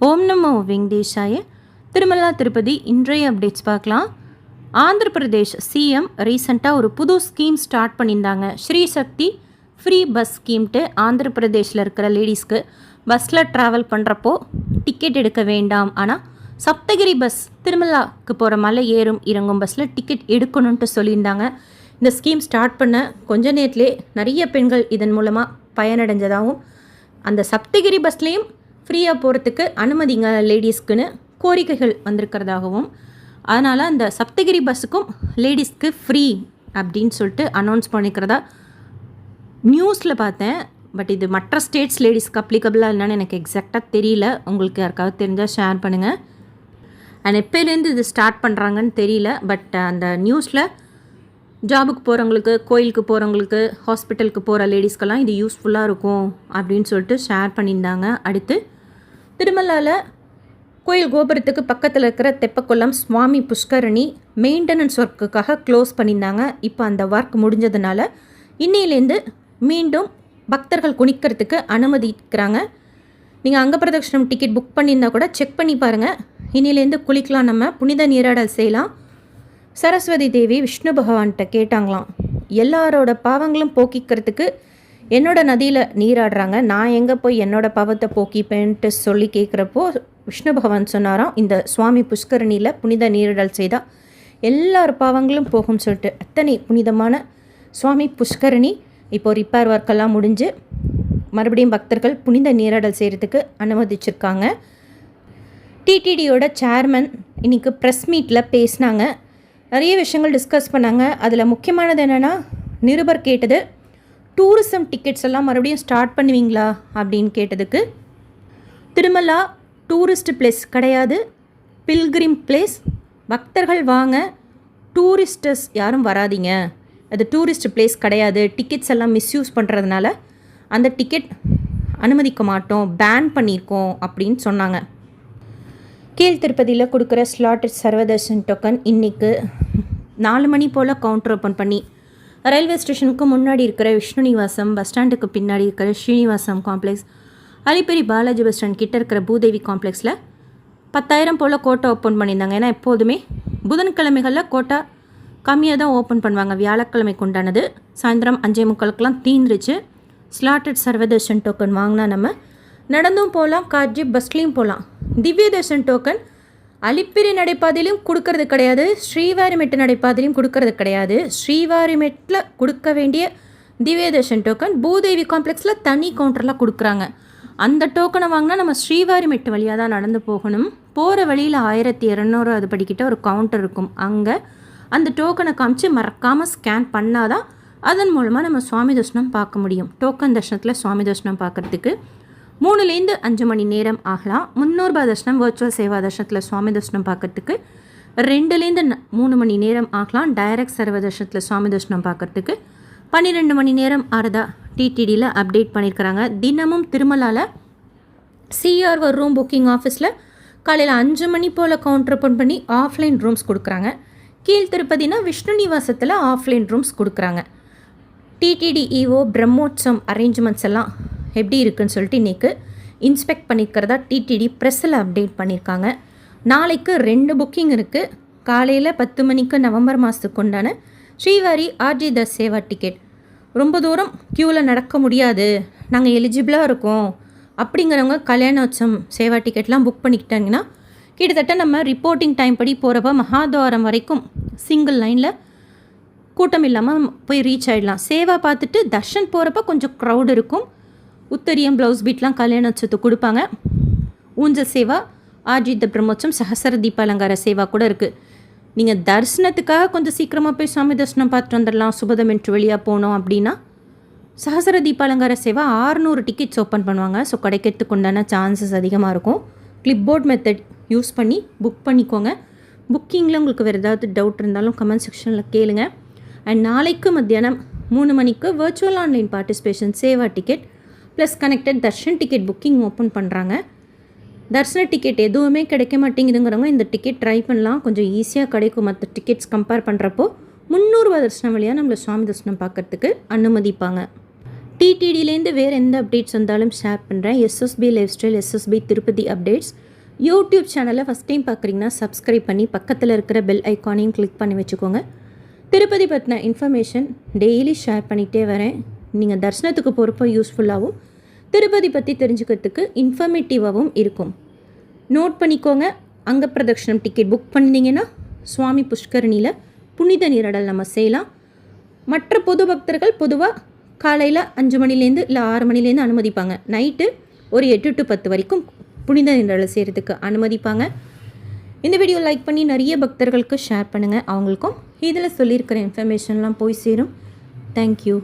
ஓம் நமோ வெங்கடேஷாய. திருமலா திருப்பதி இன்றைய அப்டேட்ஸ் பார்க்கலாம். ஆந்திர பிரதேஷ் சிஎம் ரீசெண்டாக ஒரு புது ஸ்கீம் ஸ்டார்ட் பண்ணியிருந்தாங்க. ஸ்ரீ சக்தி ஃப்ரீ பஸ் ஸ்கீம்ட்டு ஆந்திர பிரதேஷில் இருக்கிற லேடிஸ்க்கு பஸ்ஸில் ட்ராவல் பண்ணுறப்போ டிக்கெட் எடுக்க வேண்டாம். ஆனால் சப்தகிரி பஸ் திருமலாவுக்கு போகிற மலை ஏறும் இறங்கும் பஸ்ஸில் டிக்கெட் எடுக்கணுன்ட்டு சொல்லியிருந்தாங்க. இந்த ஸ்கீம் ஸ்டார்ட் பண்ண கொஞ்ச நேரத்திலே நிறைய பெண்கள் இதன் மூலமாக பயனடைஞ்சதாகவும் அந்த சப்தகிரி பஸ்லேயும் ஃப்ரீயாக போகிறதுக்கு அனுமதிங்க லேடிஸ்க்குன்னு கோரிக்கைகள் வந்திருக்கிறதாகவும் அதனால் அந்த சப்தகிரி பஸ்ஸுக்கும் லேடிஸ்க்கு ஃப்ரீ அப்படின்னு சொல்லிட்டு அனௌன்ஸ் பண்ணிக்கிறதா நியூஸில் பார்த்தேன். பட் இது மற்ற ஸ்டேட்ஸ் லேடிஸ்க்கு அப்ளிகபிளாக இல்லைன்னு எனக்கு எக்ஸாக்டாக தெரியல. உங்களுக்கு யாருக்காவது தெரிஞ்சால் ஷேர் பண்ணுங்கள். அண்ட் எப்போலேருந்து இது ஸ்டார்ட் பண்ணுறாங்கன்னு தெரியல. பட் அந்த நியூஸில் ஜாபுக்கு போகிறவங்களுக்கு, கோயிலுக்கு போகிறவங்களுக்கு, ஹாஸ்பிட்டலுக்கு போகிற லேடிஸ்க்கெல்லாம் இது யூஸ்ஃபுல்லாக இருக்கும் அப்படின்னு சொல்லிட்டு ஷேர் பண்ணியிருந்தாங்க. அடுத்து திருமலாவில் கோயில் கோபுரத்துக்கு பக்கத்தில் இருக்கிற தெப்பக்குளம் சுவாமி புஷ்கரணி மெயின்டெனன்ஸ் ஒர்க்குக்காக க்ளோஸ் பண்ணியிருந்தாங்க. இப்போ அந்த ஒர்க் முடிஞ்சதுனால இன்னிலேருந்து மீண்டும் பக்தர்கள் குளிக்கிறதுக்கு அனுமதிக்கிறாங்க. நீங்கள் அங்க பிரதட்சணம் டிக்கெட் புக் பண்ணியிருந்தால் கூட செக் பண்ணி பாருங்கள். இன்னிலேருந்து குளிக்கலாம், நம்ம புனித நீராடல் செய்யலாம். சரஸ்வதி தேவி விஷ்ணு பகவான்கிட்ட கேட்டாங்களாம், எல்லாரோட பாவங்களும் போக்கிக்கிறதுக்கு என்னோட நதியில் நீராடுறாங்க, நான் எங்கே போய் என்னோடய பாவத்தை போக்கிப்பேன்ட்டு சொல்லி கேட்குறப்போ விஷ்ணு பகவான் சொன்னாராம், இந்த சுவாமி புஷ்கரணியில் புனித நீராடல் செய்தால் எல்லார் பாவங்களும் போகும் சொல்லிட்டு. அத்தனை புனிதமான சுவாமி புஷ்கரணி இப்போ ரிப்பேர் ஒர்க்கெல்லாம் முடிஞ்சு மறுபடியும் பக்தர்கள் புனித நீராடல் செய்கிறதுக்கு அனுமதிச்சிருக்காங்க. டிடிடியோட சேர்மன் இன்றைக்கி ப்ரெஸ் மீட்டில் பேசினாங்க. நிறைய விஷயங்கள் டிஸ்கஸ் பண்ணாங்க. அதில் முக்கியமானது என்னென்னா, நிருபர் கேட்டது டூரிசம் டிக்கெட்ஸ் எல்லாம் மறுபடியும் ஸ்டார்ட் பண்ணுவீங்களா அப்படின்னு கேட்டதுக்கு, திருமலா டூரிஸ்ட் பிளேஸ் கிடையாது, பில்கிரிம் பிளேஸ். பக்தர்கள் வாங்க, டூரிஸ்டர்ஸ் யாரும் வராதிங்க, அது டூரிஸ்ட் பிளேஸ் கிடையாது. டிக்கெட்ஸ் எல்லாம் மிஸ்யூஸ் பண்ணுறதுனால அந்த டிக்கெட் அனுமதிக்க மாட்டோம், பேன் பண்ணியிருக்கோம் அப்படின்னு சொன்னாங்க. கீழ் திருப்பதியில் கொடுக்குற ஸ்லாட்டட் சர்வதர்ஷன் டோக்கன் இன்றைக்கு 4 மணி போல் கவுண்டர் ஓப்பன் பண்ணி ரயில்வே ஸ்டேஷனுக்கு முன்னாடி இருக்கிற விஷ்ணு நிவாசம், பஸ் ஸ்டாண்டுக்கு பின்னாடி இருக்கிற Srinivasam complex, Alipiri Balaji bus stand கிட்ட இருக்கிற பூதேவி காம்ப்ளெக்ஸில் 10,000 போல் கோட்டா ஓப்பன் பண்ணியிருந்தாங்க. ஏன்னா எப்போதுமே புதன்கிழமைகளில் கோட்டா கம்மியாக தான் ஓப்பன் பண்ணுவாங்க. வியாழக்கிழமைக்கு உண்டானது சாயந்தரம் 5:45 தீந்துருச்சு. ஸ்லாட்டட் சர்வதர்ஷன் டோக்கன் வாங்கினா நம்ம நடந்தும் போகலாம், கார் ஜீப் பஸ்லேயும் போகலாம். திவ்ய தர்ஷன் டோக்கன் அலிப்பிரி நடைபாதையிலையும் கொடுக்கறது கிடையாது, ஸ்ரீவாரிமெட்டு நடைபாதையிலையும் கொடுக்கறது கிடையாது. ஸ்ரீவாரிமெட்டில் கொடுக்க வேண்டிய திவ்ய தர்ஷன் டோக்கன் பூதேவி காம்ப்ளெக்ஸில் தனி கவுண்டரில் கொடுக்குறாங்க. அந்த டோக்கனை வாங்கினா நம்ம ஸ்ரீவாரிமெட்டு வழியாக தான் நடந்து போகணும். போகிற வழியில் 1200 அது படிக்கிட்ட ஒரு கவுண்டர் இருக்கும். அங்கே அந்த டோக்கனை காமிச்சு மறக்காமல் ஸ்கேன் பண்ணாதான் அதன் மூலமாக நம்ம சுவாமி தர்ஷனம் பார்க்க முடியும். டோக்கன் தர்ஷனத்தில் சுவாமி தர்ஷனம் பார்க்குறதுக்கு 3லேருந்து 5 மணி நேரம் ஆகலாம். 300 ரூபாய் தர்ஷனம் வர்ச்சுவல் சேவா தர்ஷனத்தில் சுவாமி தர்ஷனம் பார்க்குறதுக்கு 2லேருந்து 3 மணி நேரம் ஆகலாம். டைரக்ட் சர்வ தர்ஷனத்தில் சுவாமி தர்ஷனம் பார்க்குறதுக்கு 12 மணி நேரம் ஆறதா டிடிடியில் அப்டேட் பண்ணியிருக்கிறாங்க. தினமும் திருமலாவில் சிஆர்ஓ ரூம் புக்கிங் ஆஃபீஸில் காலையில் 5 மணி போல் கவுண்டர் ஓப்பன் பண்ணி ஆஃப்லைன் ரூம்ஸ் கொடுக்குறாங்க. கீழ் திருப்பதினா விஷ்ணு நிவாசத்தில் ஆஃப்லைன் ரூம்ஸ் கொடுக்குறாங்க. டிடிடி இஓ பிரம்மோற்சவம் அரேஞ்ச்மெண்ட்ஸ் எல்லாம் எப்படி இருக்குன்னு சொல்லிட்டு இன்றைக்கி இன்ஸ்பெக்ட் பண்ணிக்கிறதா டிடிடி ப்ரெஸ்ஸில் அப்டேட் பண்ணியிருக்காங்க. நாளைக்கு 2 புக்கிங் இருக்குது. காலையில் 10 மணிக்கு நவம்பர் மாதத்துக்கு உண்டான ஸ்ரீவாரி ஆர்ஜி தஸ் சேவா டிக்கெட். ரொம்ப தூரம் க்யூவில் நடக்க முடியாது, நாங்கள் எலிஜிபிளாக இருக்கோம் அப்படிங்கிறவங்க கல்யாணோற்சவம் சேவா டிக்கெட்லாம் புக் பண்ணிக்கிட்டாங்கன்னா கிட்டத்தட்ட நம்ம ரிப்போர்ட்டிங் டைம் படி போகிறப்ப மகாத்வாரம் வரைக்கும் சிங்கிள் லைனில் கூட்டம் இல்லாமல் போய் ரீச் ஆகிடலாம். சேவா பார்த்துட்டு தர்ஷன் போகிறப்ப கொஞ்சம் க்ரௌட் இருக்கும். உத்தரியம் ப்ளவுஸ் பீட்லாம் கல்யாணோற்சவத்துக்கு கொடுப்பாங்க. ஊஞ்சல் சேவா, ஆர்ஜித பிரம்மோற்சவம், சஹசர தீபாலங்கார சேவா கூட இருக்குது. நீங்கள் தரிசனத்துக்காக கொஞ்சம் சீக்கிரமாக போய் சாமி தரிசனம் பார்த்துட்டு வந்துடலாம், சுபதம் என்று வெளியாக போனோம் அப்படின்னா சஹசர தீபாலங்கார சேவா 600 டிக்கெட்ஸ் ஓப்பன் பண்ணுவாங்க. ஸோ கிடைக்கிறதுக்கு உண்டான சான்சஸ் அதிகமாக இருக்கும். கிளிப்போர்ட் மெத்தட் யூஸ் பண்ணி புக் பண்ணிக்கோங்க. புக்கிங்கில் உங்களுக்கு வேறு ஏதாவது டவுட் இருந்தாலும் கமெண்ட் செக்ஷனில் கேளுங்க. அண்ட் நாளைக்கு மத்தியானம் 3 மணிக்கு virtual online participation Seva ticket plus connected Darshan ticket booking open பண்ணுறாங்க. தர்ஷன டிக்கெட் எதுவுமே கிடைக்க மாட்டேங்குதுங்கிறவங்க இந்த டிக்கெட் ட்ரை பண்ணலாம், கொஞ்சம் ஈஸியாக கிடைக்கும். மற்ற டிக்கெட்ஸ் கம்பேர் பண்ணுறப்போ 300 ரூபாய் தர்ஷனம் வழியாக நம்மளை சுவாமி தர்ஷனம் பார்க்குறதுக்கு அனுமதிப்பாங்க. டிடிடிலேருந்து வேறு எந்த அப்டேட்ஸ் வந்தாலும் ஷேர் பண்ணுறேன். SSP life style, SSP Tirupati updates YouTube சேனலை ஃபஸ்ட் டைம் பார்க்குறீங்கன்னா சப்ஸ்கிரைப் பண்ணி பக்கத்தில் இருக்கிற பெல் ஐக்கானையும் கிளிக் பண்ணி வச்சுக்கோங்க. திருப்பதி பற்றின இன்ஃபர்மேஷன் டெய்லி ஷேர் பண்ணிகிட்டே வரேன். நீங்கள் தரிசனத்துக்கு போகிறப்போ யூஸ்ஃபுல்லாகவும் திருப்பதி பற்றி தெரிஞ்சுக்கிறதுக்கு இன்ஃபர்மேட்டிவாகவும் இருக்கும். நோட் பண்ணிக்கோங்க. அங்க பிரதட்சணம் டிக்கெட் புக் பண்ணிங்கன்னா சுவாமி புஷ்கரணியில் புனித நீராடல் நம்ம செய்யலாம். மற்ற பொது பக்தர்கள் பொதுவாக காலையில் 5 மணிலேருந்து இல்லை 6 மணிலேருந்து அனுமதிப்பாங்க. நைட்டு ஒரு 8 to 10 வரைக்கும் புனித நீராடல் செய்கிறதுக்கு அனுமதிப்பாங்க. இந்த வீடியோ லைக் பண்ணி நிறைய பக்தர்களுக்கு ஷேர் பண்ணுங்கள். அவங்களுக்கும் இதில் சொல்லியிருக்கிற இன்ஃபர்மேஷன்லாம் போய் சேரும். தேங்க்யூ.